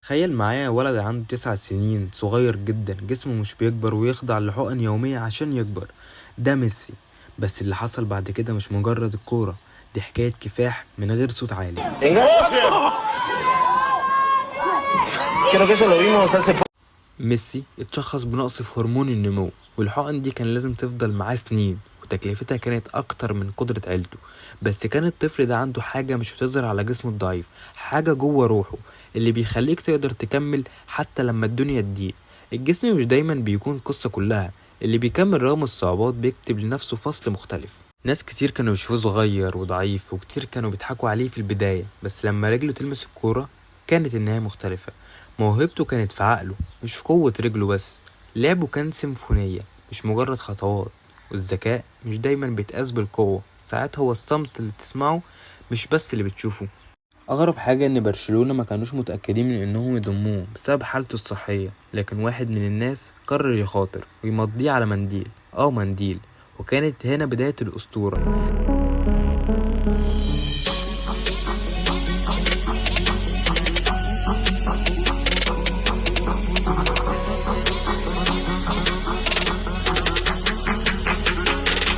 تخيل معايا ولد عنده 9 سنين صغير جدا، جسمه مش بيكبر ويخضع لحقن يومية عشان يكبر. ده ميسي. بس اللي حصل بعد كده مش مجرد الكورة، دي حكاية كفاح من غير صوت عالي. ميسي اتشخص بنقص في هرمون النمو، والحقن دي كان لازم تفضل معاه سنين، وتكلفتها كانت اكتر من قدرة عيلته. بس كان الطفل ده عنده حاجة مش بتظهر على جسمه الضعيف، حاجة جوه روحه اللي بيخليك تقدر تكمل حتى لما الدنيا تضيق. الجسم مش دايما بيكون قصة كلها، اللي بيكمل رغم الصعوبات بيكتب لنفسه فصل مختلف. ناس كتير كانوا يشوفوه صغير وضعيف، وكتير كانوا بيضحكوا عليه في البداية، بس لما رجله تلمس الكورة كانت النهاية مختلفة. موهبته كانت في عقله مش في قوة رجله بس. لعبه كان سيمفونية مش مجرد خطوات، والذكاء مش دايما بيتقاس بالقوة، ساعات هو الصمت اللي بتسمعه مش بس اللي بتشوفه. أغرب حاجة إن برشلونة ما كانوش متأكدين من إنهم يضموه بسبب حالته الصحية، لكن واحد من الناس قرر يخاطر ويمضيه على منديل، وكانت هنا بداية الأسطورة.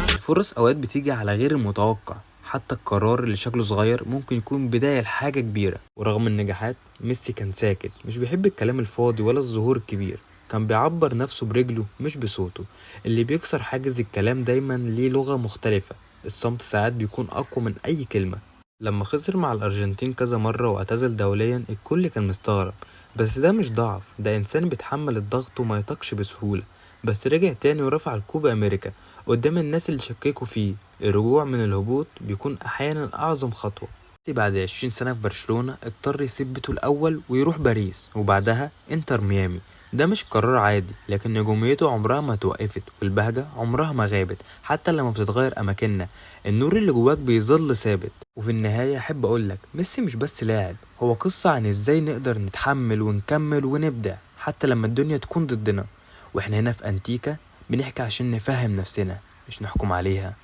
الفرص أوقات بتيجي على غير المتوقع، حتى القرار اللي شكله صغير ممكن يكون بداية لحاجة كبيرة. ورغم النجاحات، ميسي كان ساكت، مش بيحب الكلام الفاضي ولا الظهور الكبير. كان بيعبر نفسه برجله مش بصوته. اللي بيكسر حاجز الكلام دايما ليه لغة مختلفة. الصمت ساعات بيكون أقوى من أي كلمة. لما خسر مع الأرجنتين كذا مرة واعتزل دوليا، الكل كان مستغرب، بس ده مش ضعف، ده إنسان بيتحمل الضغط وما يطاقش بسهولة. بس رجع تاني ورفع الكوبا أمريكا قدام الناس اللي شككوا فيه. الرجوع من الهبوط بيكون أحيانا أعظم خطوة. ميسي بعد 20 سنة في برشلونة اضطر يسيب بيته الأول ويروح باريس، وبعدها انتر ميامي. ده مش قرار عادي، لكن نجوميته عمرها ما توقفت، والبهجة عمرها ما غابت. حتى لما بتتغير أماكننا، النور اللي جواك بيظل ثابت. وفي النهاية أحب أقولك، ميسي مش بس لاعب، هو قصة عن إزاي نقدر نتحمل ونكمل ونبدع حتى لما الدنيا تكون ضدنا. واحنا هنا في أنتيكا بنحكي عشان نفهم نفسنا، مش نحكم عليها.